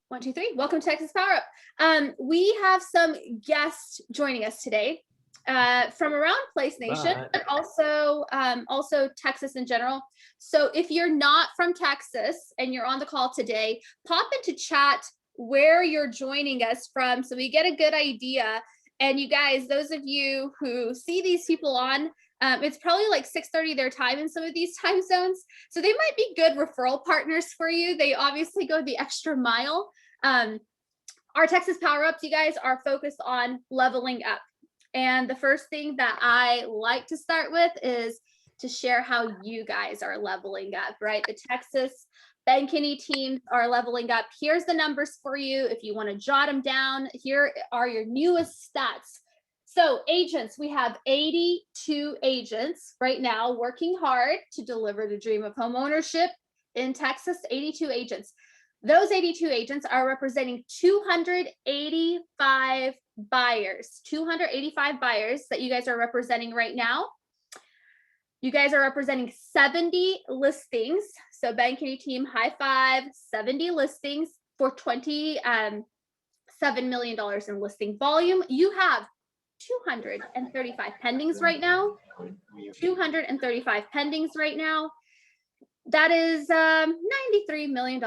One, two, three. Welcome to Texas Power Up. We have some guests joining us today from around Place Nation, but also Texas in general. So if you're not from Texas and you're on the call today, pop into chat where you're joining us from so we get a good idea. And you guys, those of you who see these people on, it's probably like 6:30 their time in some of these time zones. So they might be good referral partners for you. They obviously go the extra mile. Our Texas Power Ups, you guys, are focused on leveling up. And the first thing that I like to start with is to share how you guys are leveling up, right? The Texas Ben Kinney teams are leveling up. Here's the numbers for you. If you want to jot them down, here are your newest stats. So agents, we have 82 agents right now working hard to deliver the dream of home ownership in Texas, 82 agents. Those 82 agents are representing 285 buyers, 285 buyers that you guys are representing right now. You guys are representing 70 listings. So Ben Kinney team, high five, 70 listings for $27 million in listing volume. You have 235 pendings right now. 235 pendings right now. That is $93 million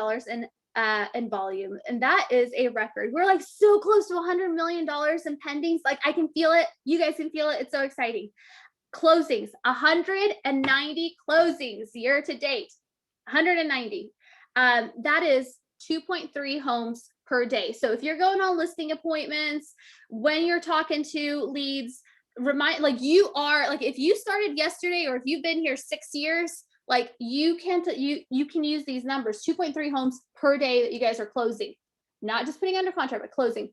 in volume, and that is a record. We're like so close to $100 million in pendings. Like I can feel it. You guys can feel it. It's so exciting. Closings, 190 closings year to date. 190. That is 2.3 homes per day. So if you're going on listing appointments, when you're talking to leads, if you started yesterday or if you've been here 6 years, like you can use these numbers, 2.3 homes per day that you guys are closing, not just putting under contract, but closing.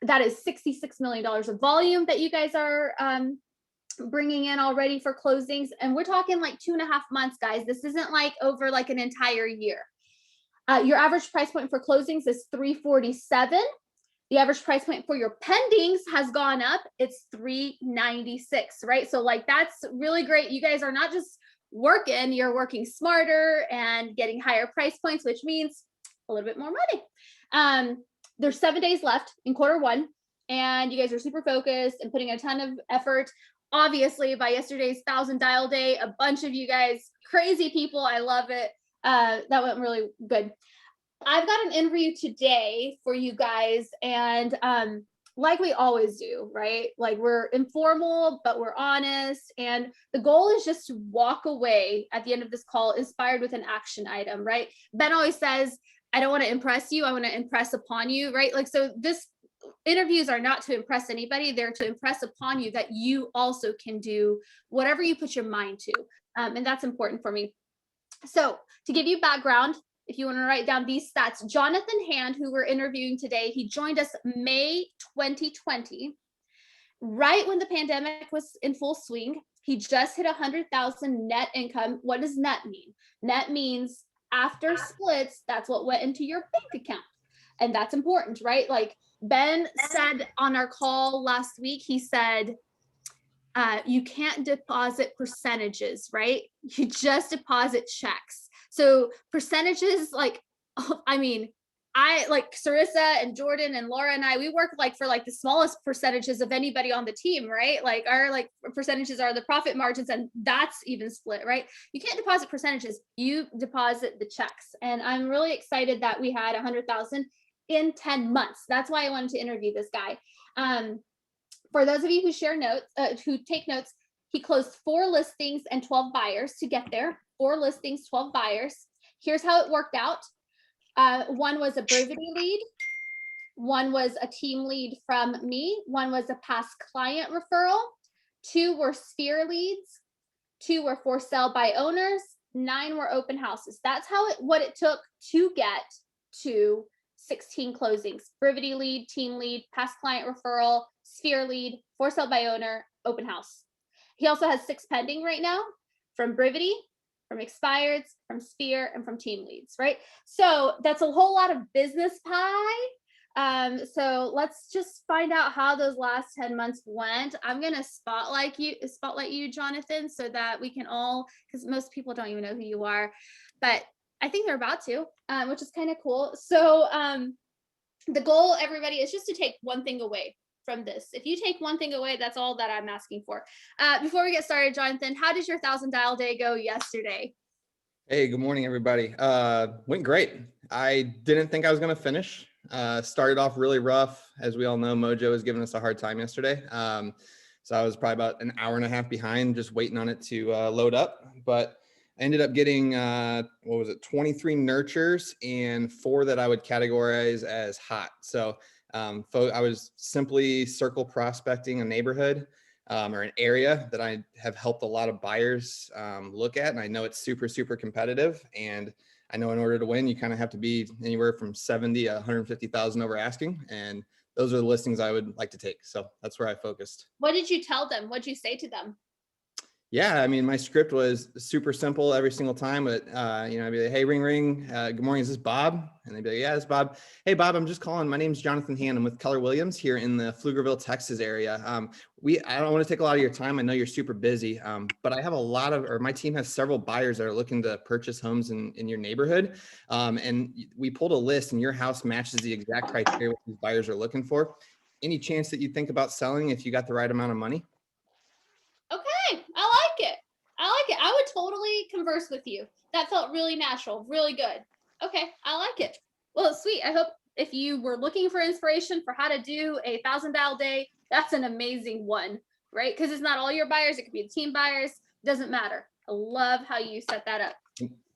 That is $66 million of volume that you guys are bringing in already for closings. And we're talking like 2.5 months, guys. This isn't like over like an entire year. Your average price point for closings is $347. The average price point for your pendings has gone up. It's $396, right? So like, that's really great. You guys are not just working, you're working smarter and getting higher price points, which means a little bit more money. There's 7 days left in Q1, and you guys are super focused and putting a ton of effort. Obviously, by yesterday's 1,000 dial day, a bunch of you guys, crazy people, I love it. That went really good. I've got an interview today for you guys, and like we always do, right? Like we're informal, but we're honest. And the goal is just to walk away at the end of this call inspired with an action item, right? Ben always says, I don't want to impress you. I want to impress upon you, right? Like, so this interviews are not to impress anybody. They're to impress upon you that you also can do whatever you put your mind to. And that's important for me. So to give you background, if you want to write down these stats, Jonathan Hand, who we're interviewing today, he joined us May 2020, right when the pandemic was in full swing. He just hit 100,000 net income. What does net mean? Net means after splits, that's what went into your bank account. And that's important, right? Like Ben said on our call last week, he said, you can't deposit percentages, right? You just deposit checks. So percentages, like, I mean, I like Sarissa and Jordan and Laura and I, we work like for like the smallest percentages of anybody on the team, right? Like our like percentages are the profit margins, and that's even split, right? You can't deposit percentages, you deposit the checks. And I'm really excited that we had 100,000 in 10 months. That's why I wanted to interview this guy. For those of you who share notes, who take notes, he closed 4 listings and 12 buyers to get there. 4 listings, 12 buyers. Here's how it worked out. One was a Brivity lead. One was a team lead from me. One was a past client referral. 2 were Sphere leads. 2 were for sale by owners. 9 were open houses. That's what it took to get to 16 closings. Brivity lead, team lead, past client referral, Sphere lead, for sale by owner, open house. He also has 6 pending right now from Brivity, from expireds, from Sphere, and from team leads, right? So that's a whole lot of business pie. So let's just find out how those last 10 months went. I'm gonna spotlight you, Jonathan, so that we can all, because most people don't even know who you are, but I think they're about to, which is kind of cool. So the goal, everybody, is just to take one thing away from this. If you take one thing away, that's all that I'm asking for. Before we get started, Jonathan, how did your 1,000 dial day go yesterday? Hey, good morning, everybody. Went great. I didn't think I was going to finish. Started off really rough. As we all know, Mojo was giving us a hard time yesterday. So I was probably about an hour and a half behind, just waiting on it to load up. But I ended up getting, 23 nurtures and 4 that I would categorize as hot. So I was simply circle prospecting a neighborhood or an area that I have helped a lot of buyers look at. And I know it's super, super competitive. And I know in order to win, you kind of have to be anywhere from 70 to 150,000 over asking. And those are the listings I would like to take. So that's where I focused. What did you tell them? What did you say to them? Yeah, I mean, my script was super simple every single time, but I'd be like, "Hey, ring, ring. Good morning. Is this Bob?" And they'd be like, "Yeah, it's Bob. Hey, Bob, I'm just calling. My name's Jonathan Hand. I'm with Keller Williams here in the Pflugerville, Texas area. I don't want to take a lot of your time. I know you're super busy, but I have my team has several buyers that are looking to purchase homes in your neighborhood, and we pulled a list, and your house matches the exact criteria what these buyers are looking for. Any chance that you think about selling if you got the right amount of money?" Okay, I like it. I like it. I would totally converse with you. That felt really natural, really good. Okay, I like it. Well, sweet. I hope if you were looking for inspiration for how to do a 1,000 dial day, that's an amazing one, right? Because it's not all your buyers, it could be the team buyers. Doesn't matter. I love how you set that up.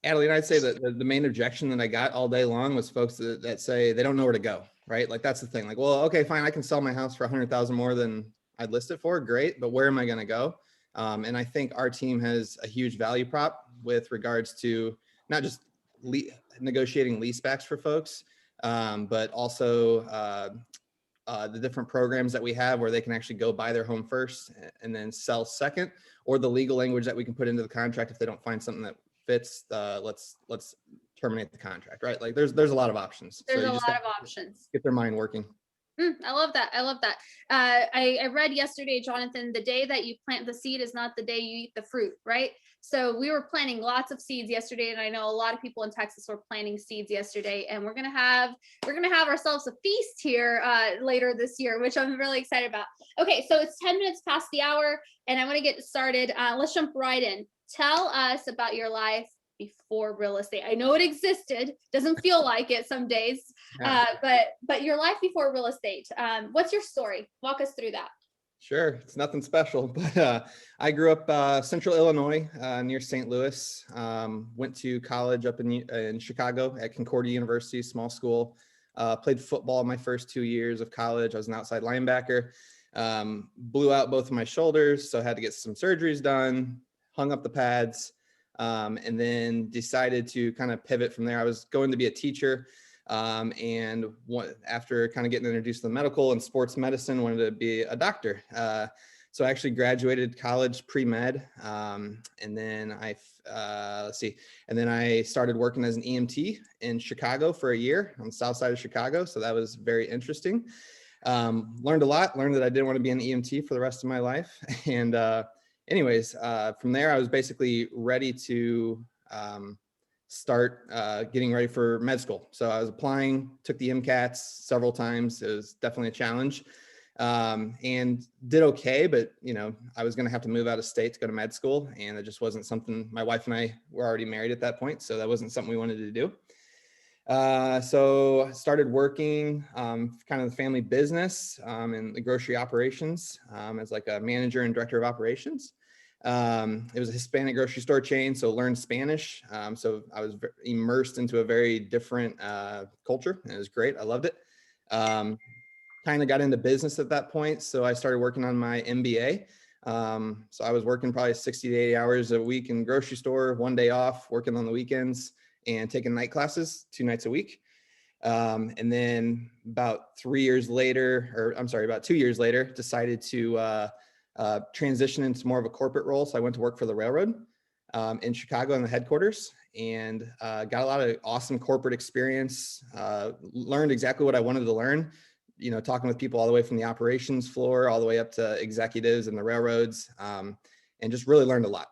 Adeline, I'd say that the main objection that I got all day long was folks that say they don't know where to go, right? Like that's the thing. Like, well, okay, fine, I can sell my house for 100,000 more than I'd list it for. Great, but where am I going to go? And I think our team has a huge value prop with regards to not just negotiating lease backs for folks, but also the different programs that we have where they can actually go buy their home first and then sell second, or the legal language that we can put into the contract if they don't find something that fits. Let's terminate the contract, right? Like there's a lot of options. There's So a you lot just of options. get their mind working. I love that. I love that. I read yesterday, Jonathan, the day that you plant the seed is not the day you eat the fruit, right? So we were planting lots of seeds yesterday, and I know a lot of people in Texas were planting seeds yesterday, and we're gonna have ourselves a feast here later this year, which I'm really excited about. Okay, so it's 10 minutes past the hour, and I want to get started. Let's jump right in. Tell us about your life before real estate. I know it existed, doesn't feel like it some days, Yeah. but your life before real estate. What's your story? Walk us through that. Sure, it's nothing special, but I grew up Central Illinois near St. Louis. Went to college up in Chicago at Concordia University, small school. Played football my first 2 years of college. I was an outside linebacker. Blew out both of my shoulders, so I had to get some surgeries done. Hung up the pads, and then decided to kind of pivot from there. I was going to be a teacher. After kind of getting introduced to the medical and sports medicine, wanted to be a doctor. So I actually graduated college pre-med, and then I started working as an EMT in Chicago for a year on the south side of Chicago. So that was very interesting. Learned a lot. Learned that I didn't want to be an EMT for the rest of my life. And from there, I was basically ready to start getting ready for med school. So I was applying, took the MCATs several times. It was definitely a challenge, and did okay, but I was going to have to move out of state to go to med school, and it just wasn't something. My wife and I were already married at that point, so that wasn't something we wanted to do. So I started working kind of the family business in the grocery operations as like a manager and director of operations. It was a Hispanic grocery store chain, so learned Spanish. So I was immersed into a very different culture, and it was great. I loved it. Kind of got into business at that point, so I started working on my MBA. So I was working probably 60 to 80 hours a week in grocery store, one day off, working on the weekends, and taking night classes 2 nights a week. And then about 2 years later, decided to transition into more of a corporate role. So I went to work for the railroad in Chicago in the headquarters, and got a lot of awesome corporate experience. Learned exactly what I wanted to learn, talking with people all the way from the operations floor all the way up to executives and the railroads, and just really learned a lot.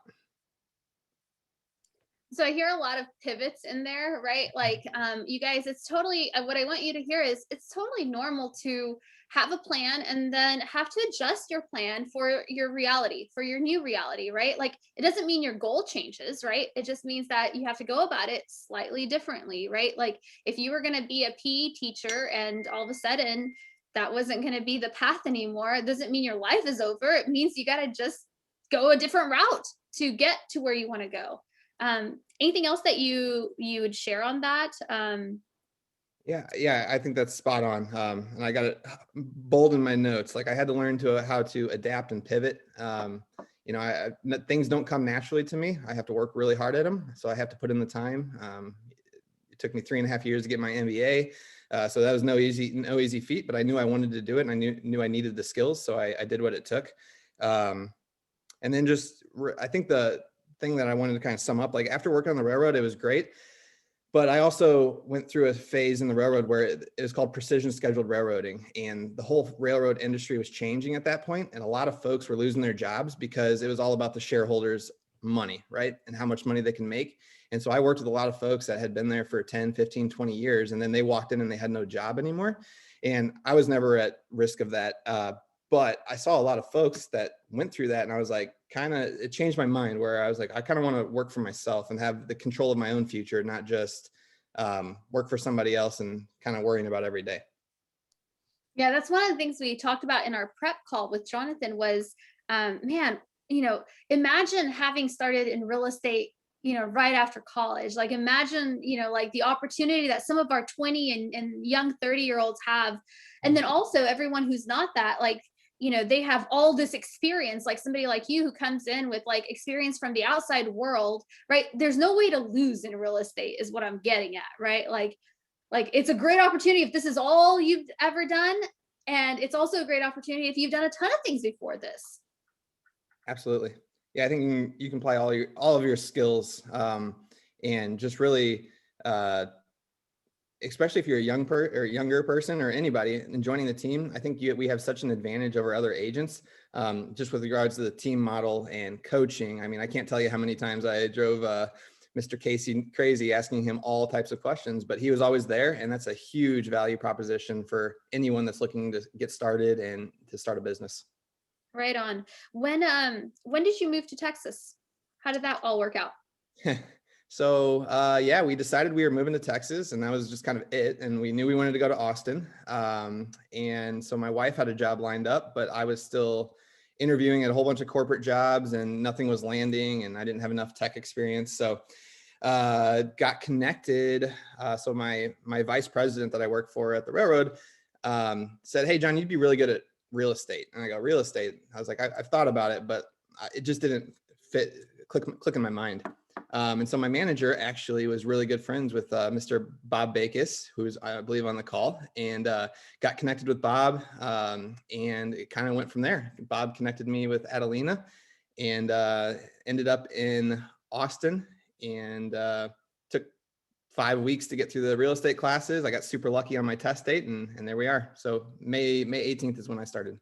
So I hear a lot of pivots in there, right? Like, you guys, it's totally what I want you to hear is it's totally normal to have a plan and then have to adjust your plan for your reality, for your new reality, right? Like, it doesn't mean your goal changes, right? It just means that you have to go about it slightly differently, right? Like, if you were going to be a PE teacher and all of a sudden that wasn't going to be the path anymore, it doesn't mean your life is over. It means you got to just go a different route to get to where you want to go. Anything else that you would share on that? Yeah, I think that's spot on. And I got it bold in my notes. Like I had to learn how to adapt and pivot. Things don't come naturally to me. I have to work really hard at them. So I have to put in the time. It took me 3.5 years to get my MBA. So that was no easy feat, but I knew I wanted to do it and I knew I needed the skills. So I did what it took. And then I think the thing that I wanted to kind of sum up, like after working on the railroad, it was great. But I also went through a phase in the railroad where it was called precision scheduled railroading. And the whole railroad industry was changing at that point. And a lot of folks were losing their jobs because it was all about the shareholders' money, right? And how much money they can make. And so I worked with a lot of folks that had been there for 10, 15, 20 years. And then they walked in and they had no job anymore. And I was never at risk of that. But I saw a lot of folks that went through that and I was like, it changed my mind where I was like, I kind of want to work for myself and have the control of my own future, not just work for somebody else and kind of worrying about every day. Yeah, that's one of the things we talked about in our prep call with Jonathan was, man, imagine having started in real estate, right after college. Like imagine, like the opportunity that some of our 20 and young 30-year-olds have. And then also everyone who's not that, like, they have all this experience, like somebody like you who comes in with like experience from the outside world, right? There's no way to lose in real estate is what I'm getting at, right? Like it's a great opportunity if this is all you've ever done. And it's also a great opportunity if you've done a ton of things before this. Absolutely. Yeah, I think you can apply all of your skills and just really, especially if you're a younger person or anybody and joining the team, I think we have such an advantage over other agents just with regards to the team model and coaching. I mean, I can't tell you how many times I drove Mr. Casey crazy asking him all types of questions, but he was always there. And that's a huge value proposition for anyone that's looking to get started and to start a business. Right on. When did you move to Texas? How did that all work out? So we decided we were moving to Texas and that was just kind of it. And we knew we wanted to go to Austin. And so my wife had a job lined up, but I was still interviewing at a whole bunch of corporate jobs and nothing was landing and I didn't have enough tech experience. So got connected. So my vice president that I work for at the railroad said, "Hey, John, you'd be really good at real estate." And I go, "Real estate?" I was like, I've thought about it, but it just didn't click in my mind. And so my manager actually was really good friends with Mr. Bob Bakis, who's I believe on the call, and got connected with Bob. And it kind of went from there. Bob connected me with Adelina and ended up in Austin and took 5 weeks to get through the real estate classes. I got super lucky on my test date and there we are. So May 18th is when I started.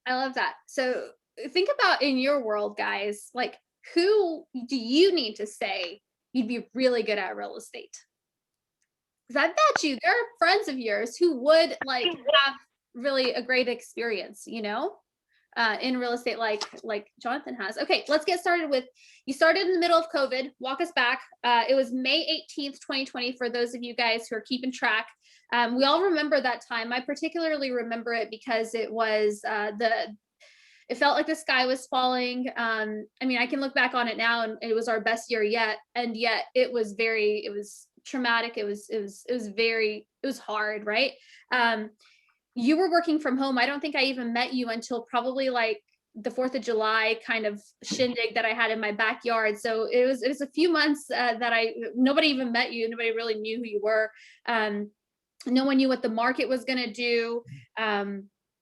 I love that. So think about in your world, guys, like who do you need to say you'd be really good at real estate? Because I bet you there are friends of yours who would like have really a great experience, in real estate like Jonathan has. Okay, let's get started with, you started in the middle of COVID. Walk us back. It was May 18th, 2020, for those of you guys who are keeping track. We all remember that time. I particularly remember it because it was it felt like the sky was falling. I mean, I can look back on it now and it was our best year yet. And yet it was traumatic. It was hard, right? You were working from home. I don't think I even met you until probably like the 4th of July kind of shindig that I had in my backyard. So it was a few months that nobody even met you. Nobody really knew who you were. No one knew what the market was going to do.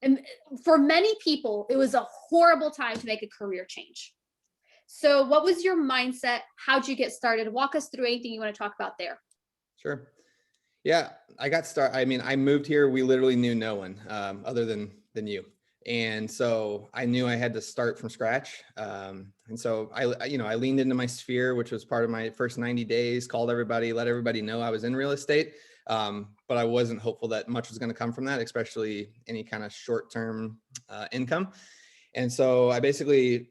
And for many people, it was a horrible time to make a career change. So what was your mindset? How'd you get started? Walk us through anything you want to talk about there. Sure. Yeah, I got started. I mean, I moved here. We literally knew no one other than you. And so I knew I had to start from scratch. And so I leaned into my sphere, which was part of my first 90 days, called everybody, let everybody know I was in real estate. But I wasn't hopeful that much was going to come from that, especially any kind of short-term income. And so I basically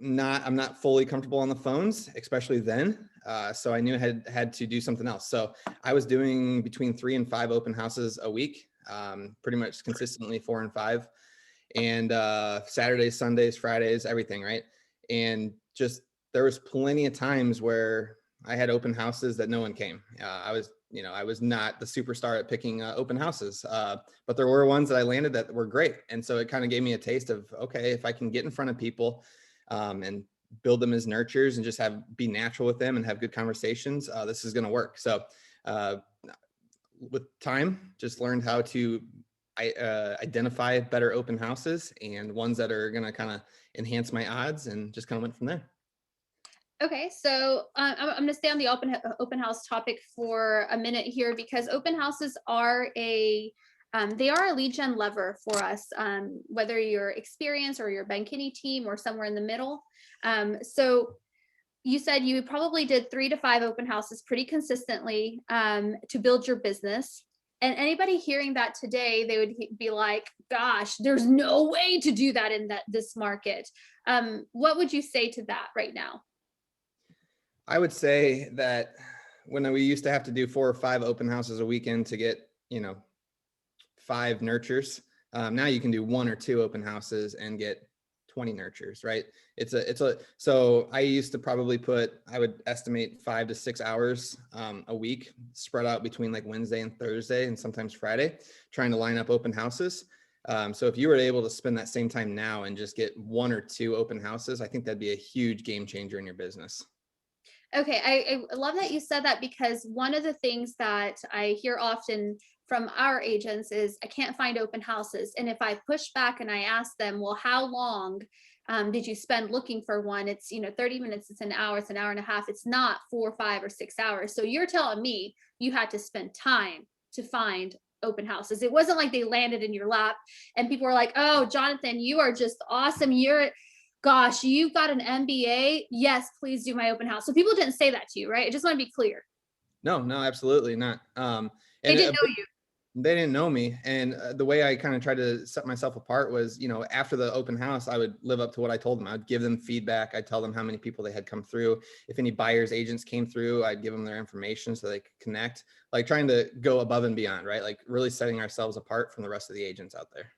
I'm not fully comfortable on the phones, especially then. So I knew I had to do something else. So I was doing between 3 and 5 open houses a week, pretty much consistently 4 and 5, and Saturdays, Sundays, Fridays, everything, right? And just there was plenty of times where I had open houses that no one came. I was not the superstar at picking open houses, but there were ones that I landed that were great. And so it kind of gave me a taste of, okay, if I can get in front of people and build them as nurtures and just be natural with them and have good conversations, this is going to work. So with time, just learned how to identify better open houses and ones that are going to kind of enhance my odds, and just kind of went from there. Okay, so I'm going to stay on the open house topic for a minute here, because open houses are they are a lead gen lever for us, whether you're experienced or you're Ben Kinney team or somewhere in the middle. So you said you probably did 3 to 5 open houses pretty consistently to build your business. And anybody hearing that today, they would be like, gosh, there's no way to do that in this market. What would you say to that right now? I would say that when we used to have to do 4 or 5 open houses a weekend to get, 5 nurtures, now you can do 1 or 2 open houses and get 20 nurtures, right? So I used to probably I would estimate 5 to 6 hours a week spread out between like Wednesday and Thursday and sometimes Friday, trying to line up open houses. So if you were able to spend that same time now and just get 1 or 2 open houses, I think that'd be a huge game changer in your business. Okay, I love that you said that, because one of the things that I hear often from our agents is, I can't find open houses. And if I push back and I ask them, well, how long did you spend looking for one? It's 30 minutes, it's an hour, it's an hour and a half. It's not 4, 5, or 6 hours. So you're telling me you had to spend time to find open houses. It wasn't like they landed in your lap and people were like, oh, Jonathan, you are just awesome. Gosh, you've got an MBA. Yes, please do my open house. So people didn't say that to you, right? I just want to be clear. No, absolutely not. They didn't know you. They didn't know me. And the way I kind of tried to set myself apart was, after the open house, I would live up to what I told them. I'd give them feedback. I'd tell them how many people they had come through. If any buyers agents came through, I'd give them their information so they could connect, like trying to go above and beyond, right? Like really setting ourselves apart from the rest of the agents out there.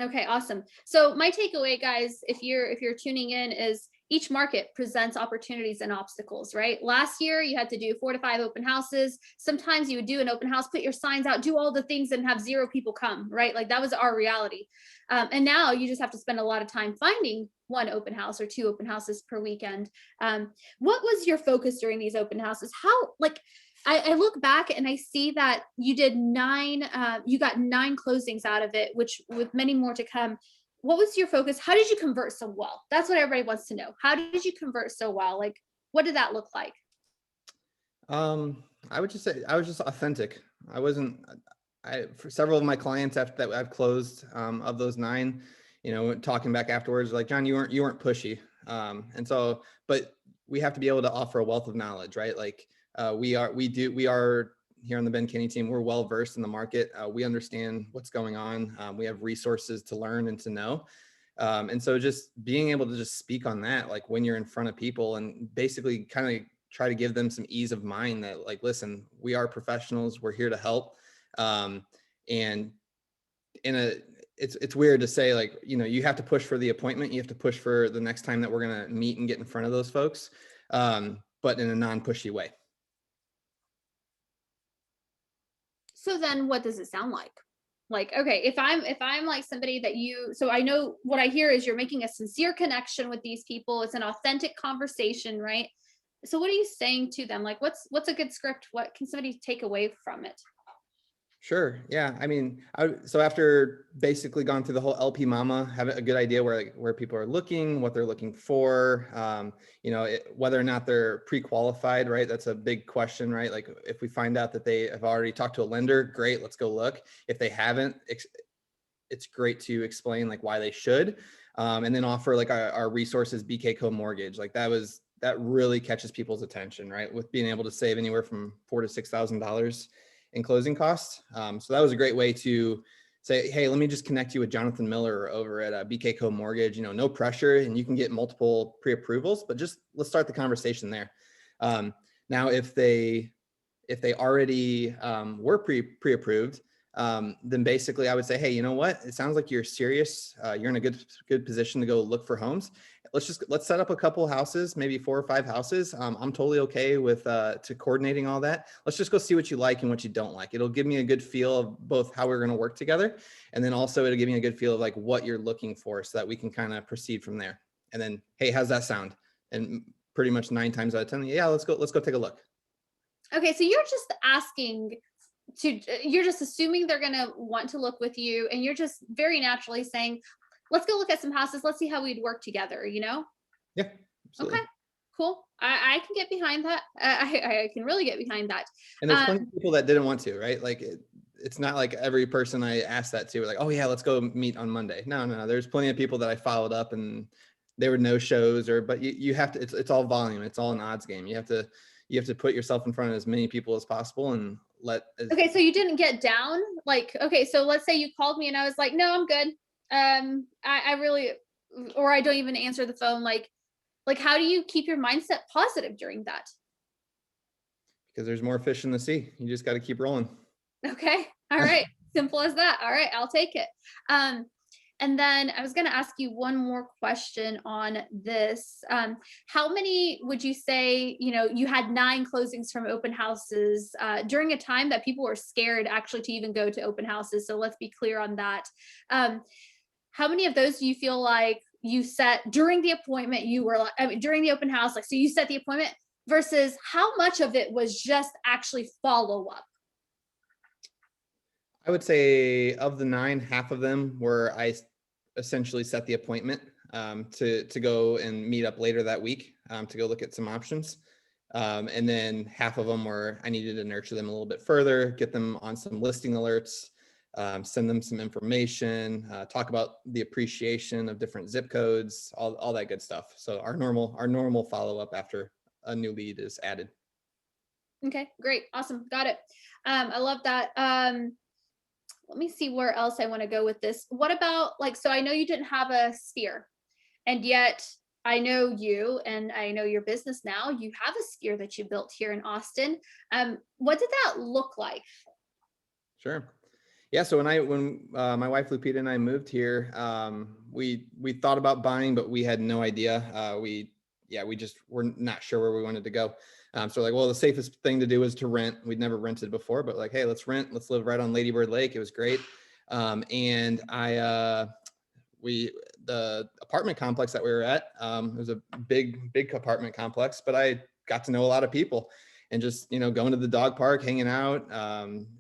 Okay, awesome. So my takeaway, guys, if you're tuning in, is each market presents opportunities and obstacles, right? Last year you had to do 4 to 5 open houses. Sometimes you would do an open house, put your signs out, do all the things, and have 0 people come, right? Like that was our reality. And now you just have to spend a lot of time finding 1 open house or 2 open houses per weekend. What was your focus during these open houses? I look back and I see that you did 9, you got 9 closings out of it, which with many more to come. What was your focus? How did you convert so well? That's what everybody wants to know. How did you convert so well? Like, what did that look like? I would just say I was just authentic. For several of my clients that I've closed, of those 9, talking back afterwards, like, John, you weren't pushy. But we have to be able to offer a wealth of knowledge, right? Like, we are here on the Ben Kinney team. We're well versed in the market. We understand what's going on. We have resources to learn and to know. And so just being able to just speak on that, like when you're in front of people, and basically kind of try to give them some ease of mind that, like, listen, we are professionals. We're here to help. And it's weird to say, like, you have to push for the appointment. You have to push for the next time that we're going to meet and get in front of those folks. But in a non-pushy way. So then what does it sound like? Like, okay, if I'm like somebody that so I know what I hear is you're making a sincere connection with these people. It's an authentic conversation, right? So what are you saying to them? Like, what's a good script? What can somebody take away from it? Sure. Yeah. I mean, so after basically gone through the whole LP Mama, have a good idea where people are looking, what they're looking for, whether or not they're pre-qualified, right? That's a big question, right? Like, if we find out that they have already talked to a lender, great, let's go look. If they haven't, it's great to explain like why they should. And then offer like our resources, BK Co Mortgage. Like that really catches people's attention, right? With being able to save anywhere from $4,000 to $6,000 in closing costs. So that was a great way to say, hey, let me just connect you with Jonathan Miller over at BK Co Mortgage. No pressure, and you can get multiple pre-approvals, but just let's start the conversation there. Now, if they already were pre-approved, then basically I would say, hey, you know what? It sounds like you're serious. You're in a good position to go look for homes. Let's set up a couple houses, maybe 4 or 5 houses. I'm totally okay with to coordinating all that. Let's just go see what you like and what you don't like. It'll give me a good feel of both how we're going to work together, and then also it'll give me a good feel of like what you're looking for, so that we can kind of proceed from there. And then, hey, how's that sound? And pretty much 9 times out of 10, yeah, let's go take a look. Okay, so you're just assuming they're going to want to look with you, and you're just very naturally saying, let's go look at some houses. Let's see how we'd work together, Yeah, absolutely. Okay, cool. I can get behind that. I can really get behind that. And there's plenty of people that didn't want to, right? Like it's not like every person I asked that to, like, oh yeah, let's go meet on Monday. No. There's plenty of people that I followed up and there were no shows, but you have to, it's all volume. It's all an odds game. You have to put yourself in front of as many people as possible and Okay, so you didn't get down, like, okay, so let's say you called me and I was like, no, I'm good. I really, or I don't even answer the phone. Like how do you keep your mindset positive during that? Because there's more fish in the sea. You just got to keep rolling. Okay. All right. Simple as that. All right. I'll take it. And then I was going to ask you one more question on this. How many would you say, you had 9 closings from open houses during a time that people were scared actually to even go to open houses? So let's be clear on that. How many of those do you feel like you set during the appointment? You were like, during the open house, like, so you set the appointment versus how much of it was just actually follow up? I would say of the 9, half of them were I essentially set the appointment to go and meet up later that week to go look at some options. And then half of them were I needed to nurture them a little bit further, get them on some listing alerts, send them some information, talk about the appreciation of different zip codes, all that good stuff. So our normal follow-up after a new lead is added. Okay, great. Awesome. Got it. I love that. Let me see where else I want to go with this. What about so I know you didn't have a sphere, and yet I know you and I know your business now. You have a sphere that you built here in Austin. What did that look like? Sure. Yeah. So when my wife Lupita and I moved here, we thought about buying, but we had no idea. We just were not sure where we wanted to go. So like, well, the safest thing to do is to rent. We'd never rented before, but like, hey, let's rent. Let's live right on Lady Bird Lake. It was great. And the apartment complex that we were at, it was a big apartment complex, but I got to know a lot of people. And just, going to the dog park, hanging out,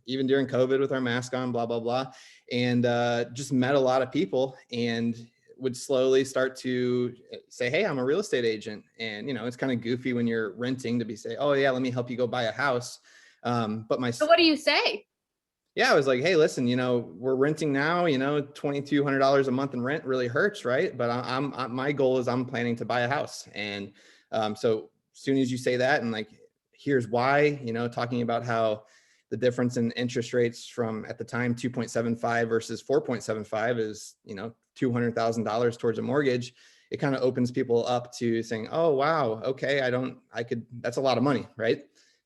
even during COVID with our mask on, blah, blah, blah. And just met a lot of people and would slowly start to say, hey, I'm a real estate agent. And, it's kind of goofy when you're renting to say, oh yeah, let me help you go buy a house. So what do you say? Yeah, I was like, hey, listen, we're renting now, $2,200 a month in rent really hurts, right? But my goal is I'm planning to buy a house. And so as soon as you say that and like, here's why, talking about how the difference in interest rates from at the time 2.75 versus 4.75 is, $200,000 towards a mortgage. It kind of opens people up to saying, oh, wow, okay, that's a lot of money, right?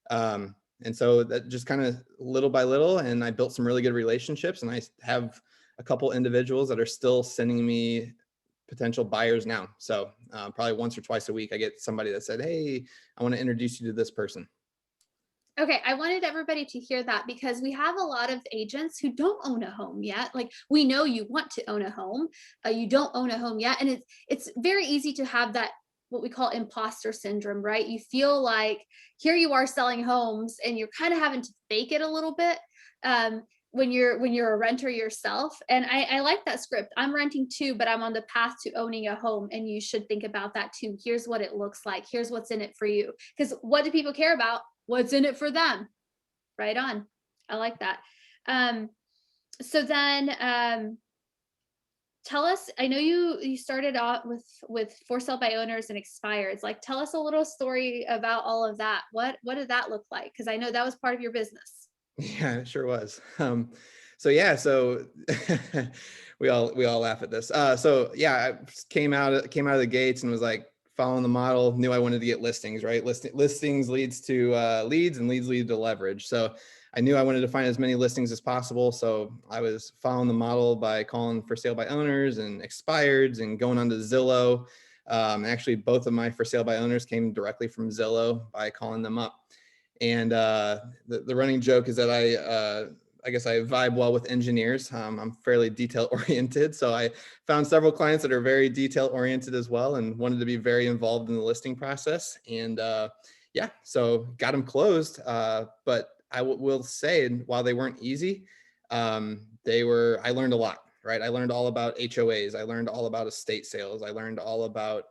And so that just kind of little by little, and I built some really good relationships, and I have a couple individuals that are still sending me potential buyers now. So probably once or twice a week, I get somebody that said, hey, I want to introduce you to this person. Okay, I wanted everybody to hear that because we have a lot of agents who don't own a home yet. Like, we know you want to own a home, you don't own a home yet, and it's very easy to have that what we call imposter syndrome, right? You feel like here you are selling homes and you're kind of having to fake it a little bit when you're a renter yourself. And I like that script. I'm renting too, but I'm on the path to owning a home, and you should think about that too. Here's what it looks like. Here's what's in it for you. Because what do people care about? What's in it for them? Right on. I like that. So then tell us, I know you started out with for sale by owners and expireds. Like, tell us a little story about all of that. What did that look like? Because I know that was part of your business. Yeah, it sure was. So yeah, so we all laugh at this. So yeah, I came out of the gates and was like following the model. Knew I wanted to get listings, right? Listings leads to leads, and leads lead to leverage. So I knew I wanted to find as many listings as possible. So I was following the model by calling for sale by owners and expireds and going onto Zillow. Actually, both of my for sale by owners came directly from Zillow by calling them up. And the running joke is that I guess I vibe well with engineers. I'm fairly detail oriented. So I found several clients that are very detail oriented as well and wanted to be very involved in the listing process. And yeah, so got them closed. But I will say, while they weren't easy, I learned a lot, right? I learned all about HOAs. I learned all about estate sales. I learned all about,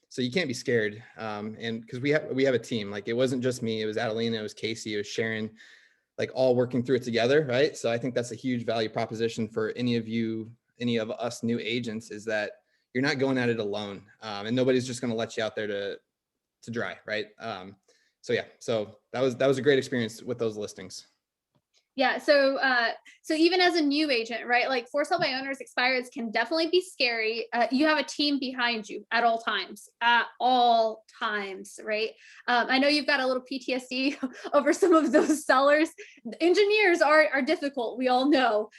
so you can't be scared. And because we have a team, like it wasn't just me, it was Adelina, it was Casey, it was Sharon, like all working through it together. Right. So I think that's a huge value proposition for any of us new agents, is that you're not going at it alone. And nobody's just going to let you out there to dry. Right. So yeah, so that was a great experience with those listings. Yeah. So even as a new agent, right? Like for sale by owners expireds can definitely be scary. You have a team behind you at all times, right? I know you've got a little PTSD over some of those sellers. Engineers are difficult. We all know.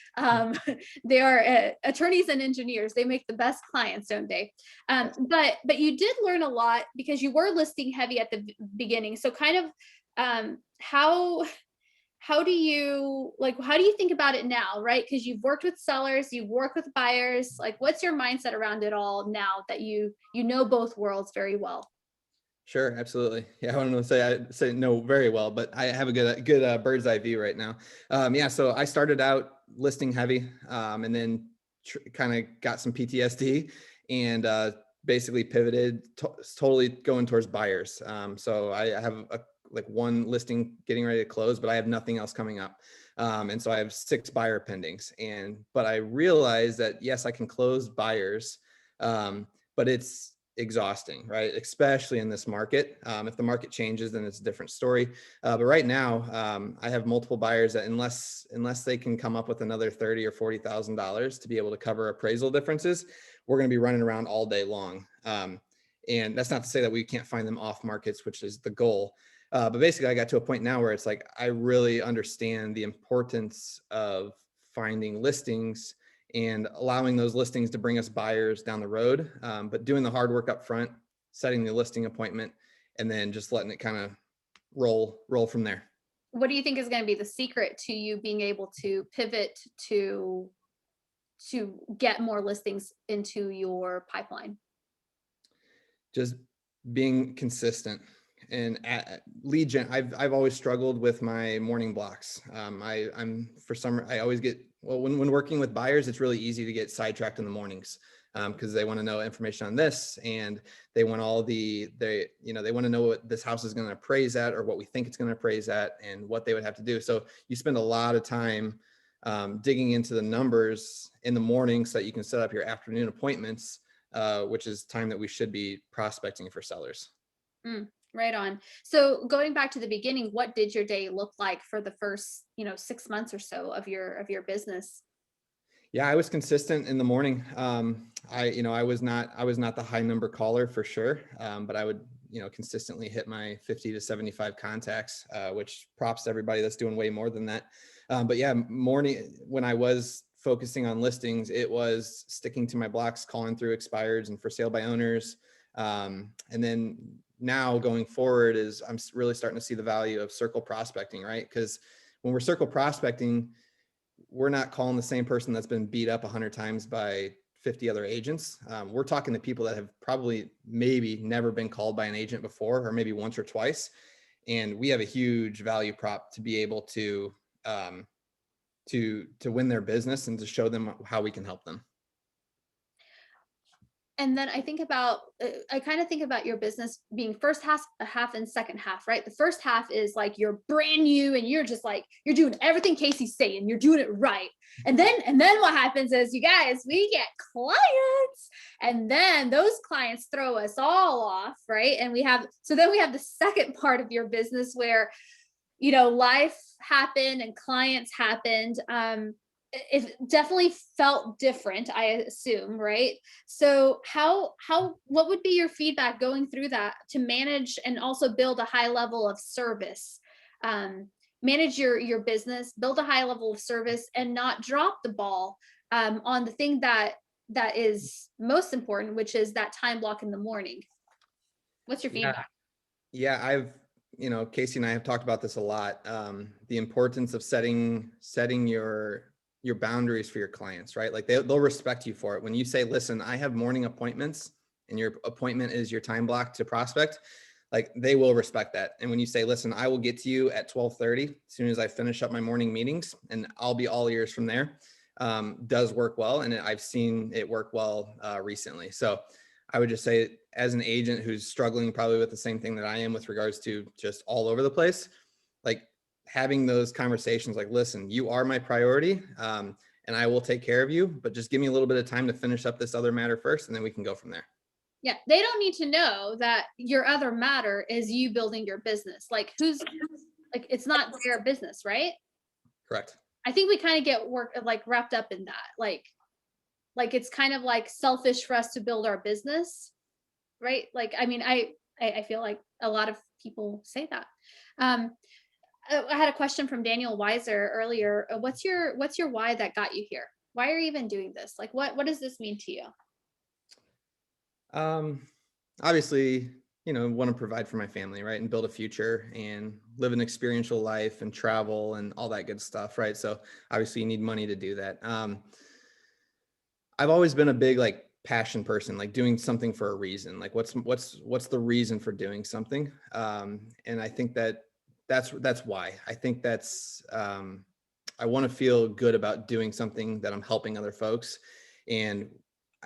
They are attorneys and engineers. They make the best clients, don't they? But you did learn a lot because you were listing heavy at the beginning. So kind of how do you think about it now, right? Because you've worked with sellers, you've worked with buyers. Like, what's your mindset around it all now that you know both worlds very well? Sure, absolutely. Yeah, I want to say I say no very well, but I have a good bird's eye view right now. Yeah, so I started out listing heavy, and then kind of got some PTSD, and basically pivoted totally going towards buyers. So I have like one listing getting ready to close, but I have nothing else coming up. And so I have 6 buyer pendings, but I realized that yes, I can close buyers, but it's exhausting, right? Especially in this market. If the market changes, then it's a different story. But right now, I have multiple buyers that unless they can come up with another $30,000 or $40,000 to be able to cover appraisal differences, we're going to be running around all day long. And that's not to say that we can't find them off markets, which is the goal. But basically, I got to a point now where it's like I really understand the importance of finding listings and allowing those listings to bring us buyers down the road, but doing the hard work up front, setting the listing appointment, and then just letting it kind of roll from there. What do you think is going to be the secret to you being able to pivot to get more listings into your pipeline? Just being consistent. And at lead gen, I've always struggled with my morning blocks. I always get, well, when working with buyers, it's really easy to get sidetracked in the mornings, because they want to know information on this, and they want they want to know what this house is going to appraise at, or what we think it's going to appraise at, and what they would have to do. So you spend a lot of time digging into the numbers in the morning so that you can set up your afternoon appointments, which is time that we should be prospecting for sellers. Right on. So going back to the beginning, what did your day look like for the first, 6 months or so of your business? Yeah, I was consistent in the morning. I was not the high number caller for sure, but I would, consistently hit my 50 to 75 contacts, which props to everybody that's doing way more than that. But yeah, morning when I was focusing on listings, it was sticking to my blocks, calling through expireds and for sale by owners. And then now going forward is I'm really starting to see the value of circle prospecting, right? Because when we're circle prospecting, we're not calling the same person that's been beat up 100 times by 50 other agents. We're talking to people that have probably maybe never been called by an agent before, or maybe once or twice. And we have a huge value prop to be able to win their business and to show them how we can help them. And then I think about, I kind of think about your business being first half and second half, right? The first half is like you're brand new and you're just like, you're doing everything Casey's saying, you're doing it right. And then what happens is you guys, we get clients, and then those clients throw us all off, right? Then we have the second part of your business where, life happened and clients happened. It definitely felt different, I assume, right? So what would be your feedback going through that to manage and also build a high level of service? Manage your business, build a high level of service, and not drop the ball on the thing that is most important, which is that time block in the morning. What's your Yeah. feedback? Yeah, Casey and I have talked about this a lot. The importance of setting your boundaries for your clients, right? Like they'll respect you for it. When you say, listen, I have morning appointments and your appointment is your time block to prospect, like they will respect that. And when you say, listen, I will get to you at 12:30 as soon as I finish up my morning meetings and I'll be all ears from there, does work well. And I've seen it work well recently. So I would just say, as an agent who's struggling probably with the same thing that I am with regards to just all over the place, like having those conversations, like, listen, you are my priority, and I will take care of you, but just give me a little bit of time to finish up this other matter first, and then we can go from there. Yeah, they don't need to know that your other matter is you building your business. Like like it's not their business, right? Correct. I think we kind of get wrapped up in that. Like it's kind of like selfish for us to build our business, right? Like, I mean, I feel like a lot of people say that. Um, I had a question from Daniel Weiser earlier. What's your why that got you here? Why are you even doing this? Like, what does this mean to you? Obviously, want to provide for my family, right? And build a future and live an experiential life and travel and all that good stuff, right? So obviously you need money to do that. I've always been a big like passion person, like doing something for a reason. Like what's the reason for doing something? And I think that's why. I think I want to feel good about doing something that I'm helping other folks. And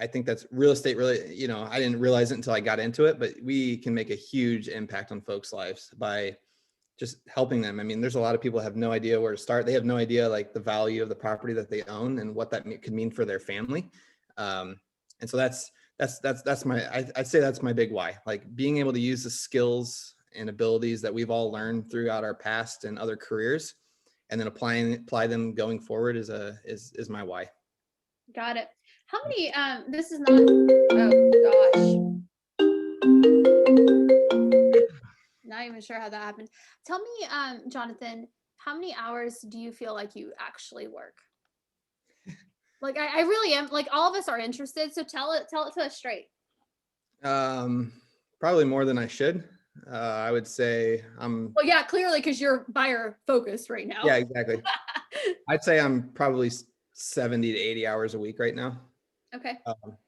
I think that's real estate really, I didn't realize it until I got into it, but we can make a huge impact on folks' lives by just helping them. I mean, there's a lot of people have no idea where to start. They have no idea like the value of the property that they own and what that could mean for their family. And so I'd say that's my big why, like being able to use the skills and abilities that we've all learned throughout our past and other careers, and then apply them going forward is my why. Got it. How many, this is not, oh gosh. Not even sure how that happened. Tell me, Jonathan, how many hours do you feel like you actually work? Like, I really am, like, all of us are interested, so tell it to us straight. Probably more than I should. I would say Well, yeah, clearly, because you're buyer focused right now. Yeah, exactly. I'd say I'm probably 70 to 80 hours a week right now. Okay.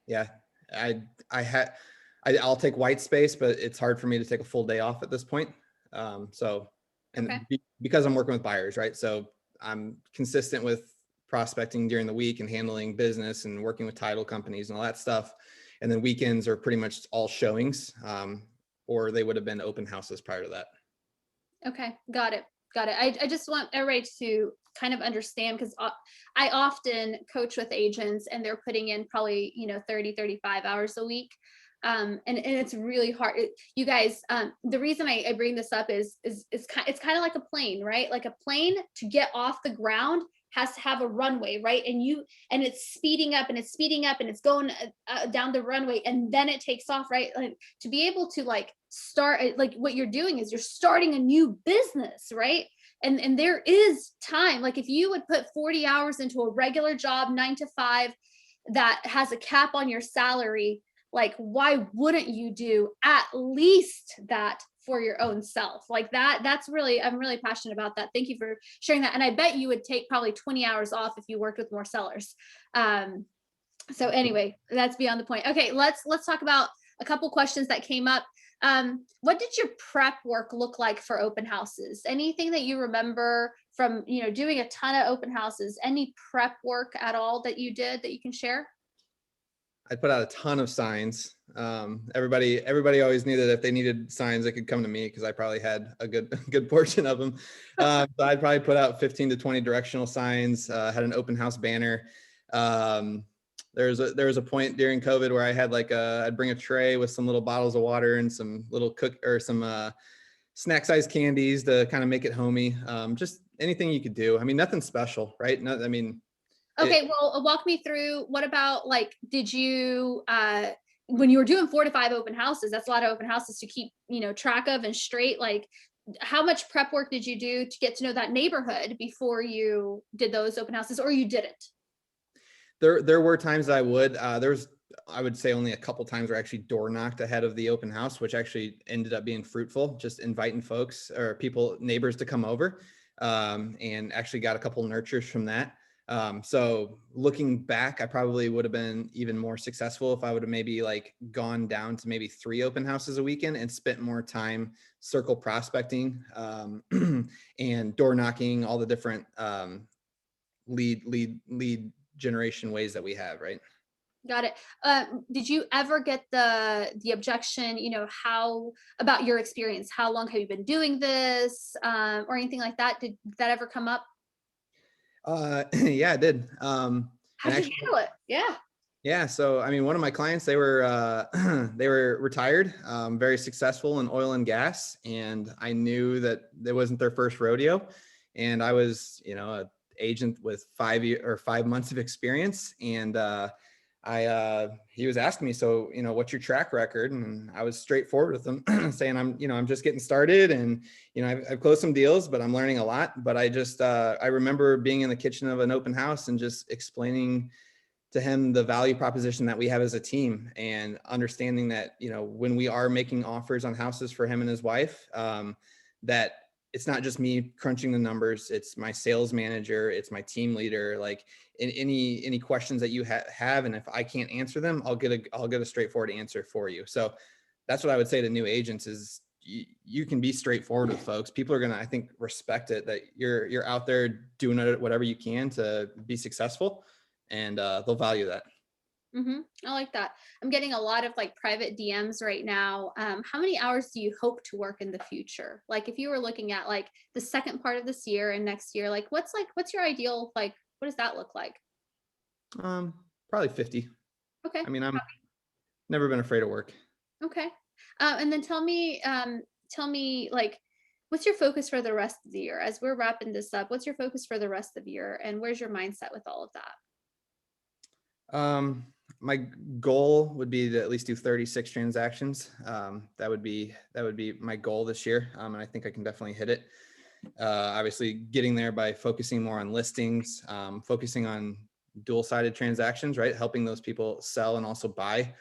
Yeah, I'll take white space, but it's hard for me to take a full day off at this point. Because I'm working with buyers, right? So I'm consistent with prospecting during the week and handling business and working with title companies and all that stuff. And then weekends are pretty much all showings, or they would have been open houses prior to that. Okay, got it. I just want everybody to kind of understand, because I often coach with agents and they're putting in probably 30 35 hours a week, and it's really hard. You guys, the reason I bring this up is it's kind of like a plane, right? Like a plane, to get off the ground has to have a runway, right? And it's speeding up and it's speeding up and it's going down the runway, and then it takes off, right? Like, to be able to like start, like what you're doing is you're starting a new business, right? And there is time. Like if you would put 40 hours into a regular job, 9 to 5, that has a cap on your salary, like why wouldn't you do at least that for your own self? Like that's really, I'm really passionate about that. Thank you for sharing that. And I bet you would take probably 20 hours off if you worked with more sellers. So anyway, that's beyond the point. Okay, let's talk about a couple questions that came up. What did your prep work look like for open houses? Anything that you remember from doing a ton of open houses? Any prep work at all that you did that you can share? I put out a ton of signs. Everybody always knew that if they needed signs, they could come to me because I probably had a good portion of them. So I'd probably put out 15 to 20 directional signs, had an open house banner. There was a point during COVID where I had I'd bring a tray with some little bottles of water and some little some snack size candies to kind of make it homey. Just anything you could do. I mean, nothing special, right? No, I mean, Okay, well, walk me through, what about like, did you, when you were doing 4 to 5 open houses, that's a lot of open houses to keep, track of and straight, like, how much prep work did you do to get to know that neighborhood before you did those open houses, or you didn't? There were times I would. I would say only a couple times where I actually door knocked ahead of the open house, which actually ended up being fruitful. Just inviting folks or neighbors to come over, and actually got a couple nurtures from that. So looking back, I probably would have been even more successful if I would have maybe gone down to maybe 3 open houses a weekend and spent more time circle prospecting, and door knocking, all the different lead generation ways that we have, right? Got it. Did you ever get the objection, how about your experience? How long have you been doing this? Or anything like that? Did that ever come up? Yeah, I did. How'd you handle it? Yeah. Yeah. So, I mean, one of my clients, they were they were retired, very successful in oil and gas. And I knew that it wasn't their first rodeo. And I was, an agent with 5 months of experience. And, he was asking me, so, what's your track record? And I was straightforward with him saying, I'm just getting started, and, I've closed some deals, but I'm learning a lot. But I remember being in the kitchen of an open house and just explaining to him the value proposition that we have as a team, and understanding that, when we are making offers on houses for him and his wife, that it's not just me crunching the numbers, it's my sales manager, it's my team leader. Like, in any questions that you have, and if I can't answer them, I'll get a straightforward answer for you. So that's what I would say to new agents is you can be straightforward with folks. People are going to, I think, respect it, that you're out there doing whatever you can to be successful, and they'll value that. I like that. I'm getting a lot of private DMs right now. How many hours do you hope to work in the future? Like, if you were looking at the second part of this year and next year, what's your ideal, what does that look like? Probably 50. Okay. I mean, I'm never been afraid of work. Okay. And then tell me, what's your focus for the rest of the year? As we're wrapping this up, what's your focus for the rest of the year, and where's your mindset with all of that? My goal would be to at least do 36 transactions. That would be my goal this year. And I think I can definitely hit it. Obviously getting there by focusing more on listings, focusing on dual-sided transactions, right? Helping those people sell and also buy.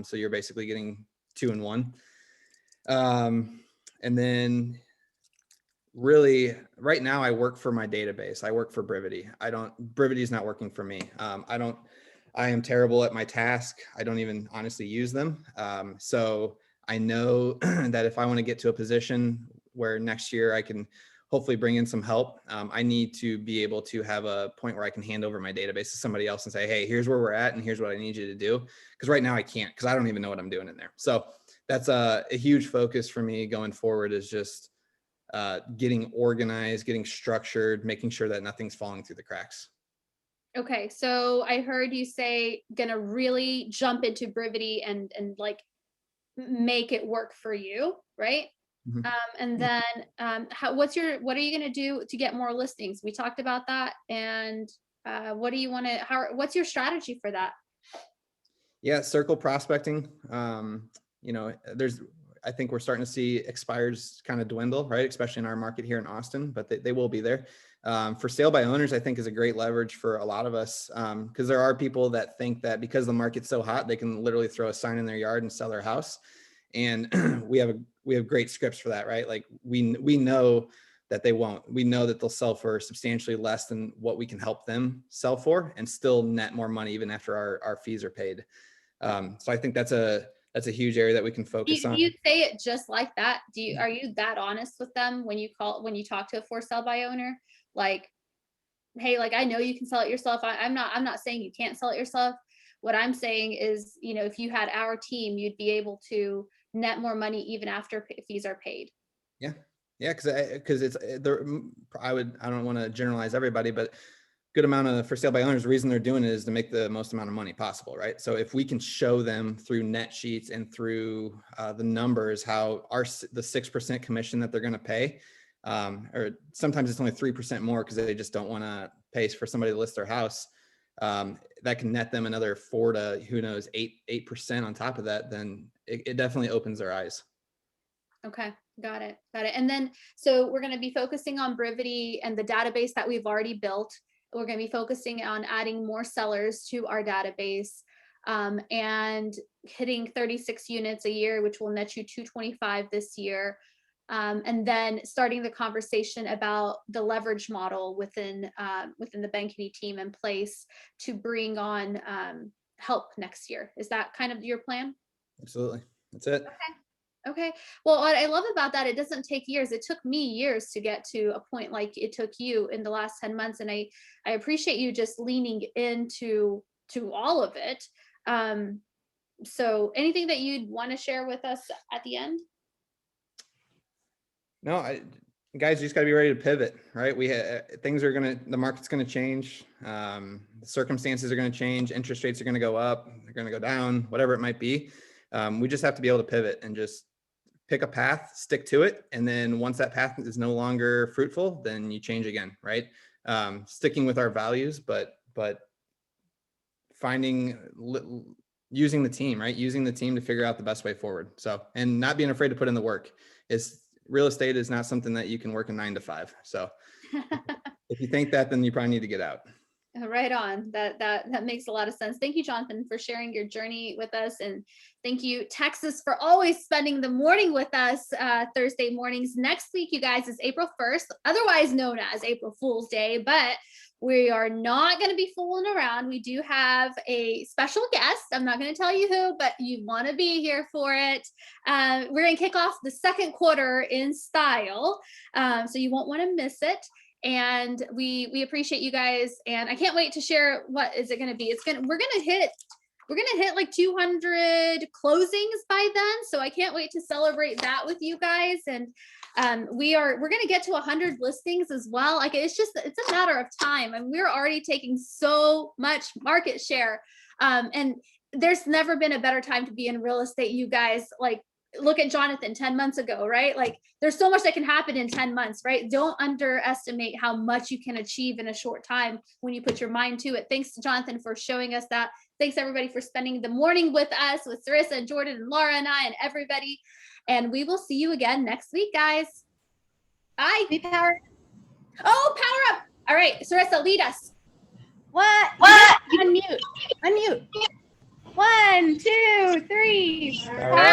So you're basically getting 2 in 1. And then really right now I work for my database. I work for Brivity. Brivity is not working for me. I am terrible at my task. I don't even honestly use them. So I know that if I want to get to a position where next year I can hopefully bring in some help, I need to be able to have a point where I can hand over my database to somebody else and say, hey, here's where we're at and here's what I need you to do. Because right now I can't, because I don't even know what I'm doing in there. So that's a huge focus for me going forward, is just getting organized, getting structured, making sure that nothing's falling through the cracks. Okay, so I heard you say gonna really jump into Brivity and make it work for you, right? Mhm. And then what are you gonna do to get more listings? We talked about that, and what do you want to? What's your strategy for that? Yeah, circle prospecting. I think we're starting to see expires kind of dwindle, right? Especially in our market here in Austin, but they will be there. For sale by owners, I think is a great leverage for a lot of us, because there are people that think that because the market's so hot, they can literally throw a sign in their yard and sell their house. And we have great scripts for that, right? Like we know that they won't. We know that they'll sell for substantially less than what we can help them sell for, and still net more money even after our fees are paid. So I think that's a huge area that we can focus on. Do you say it just like that? Are you that honest with them when you talk to a for sale by owner? Like, hey, I know you can sell it yourself. I'm not saying you can't sell it yourself, What I'm saying is, if you had our team, you'd be able to net more money even after fees are paid. Yeah. Yeah. Cause it's there. I don't want to generalize everybody, but good amount of for sale by owners, the reason they're doing it is to make the most amount of money possible. Right. So if we can show them through net sheets and through the numbers, how the 6% commission that they're going to pay, or sometimes it's only 3% more because they just don't want to pay for somebody to list their house. That can net them another 4 to who knows 8% on top of that, then it definitely opens their eyes. Okay, got it. And then, so we're going to be focusing on Brivity and the database that we've already built. We're going to be focusing on adding more sellers to our database, and hitting 36 units a year, which will net you 225 this year. And then starting the conversation about the leverage model within the Bankity team in place to bring on help next year. Is that kind of your plan? Absolutely. That's it. Okay. Well, what I love about that, it doesn't take years. It took me years to get to a point like it took you in the last 10 months. And I appreciate you just leaning into all of it. So anything that you'd want to share with us at the end? No, guys, you just got to be ready to pivot, right? The market's going to change. The circumstances are going to change. Interest rates are going to go up. They're going to go down, whatever it might be. We just have to be able to pivot and just pick a path, stick to it. And then once that path is no longer fruitful, then you change again, right? Sticking with our values, but using the team, right? Using the team to figure out the best way forward. So, and not being afraid to put in the work. Real estate is not something that you can work a 9 to 5. So if you think that, then you probably need to get out. Right on. That makes a lot of sense. Thank you, Jonathan, for sharing your journey with us. And thank you, Texas, for always spending the morning with us Thursday mornings. Next week, you guys, is April 1st, otherwise known as April Fool's Day, but we are not going to be fooling around. We do have a special guest. I'm not going to tell you who, but you want to be here for it. We're going to kick off the second quarter in style, so you won't want to miss it. And we appreciate you guys, and I can't wait to share what is it going to be. We're going to hit like 200 closings by then, so I can't wait to celebrate that with you guys. And we're going to get to 100 listings as well. Like it's a matter of time, and we're already taking so much market share. And there's never been a better time to be in real estate, you guys. Like, look at Jonathan 10 months ago, right? Like there's so much that can happen in 10 months, right? Don't underestimate how much you can achieve in a short time when you put your mind to it. Thanks to Jonathan for showing us that. Thanks everybody for spending the morning with us, with Sarissa and Jordan and Laura and I and everybody. And we will see you again next week, guys. Bye. Be powered. Oh, power up. All right, Sarissa, lead us. What? Unmute. 1, 2, 3. All right.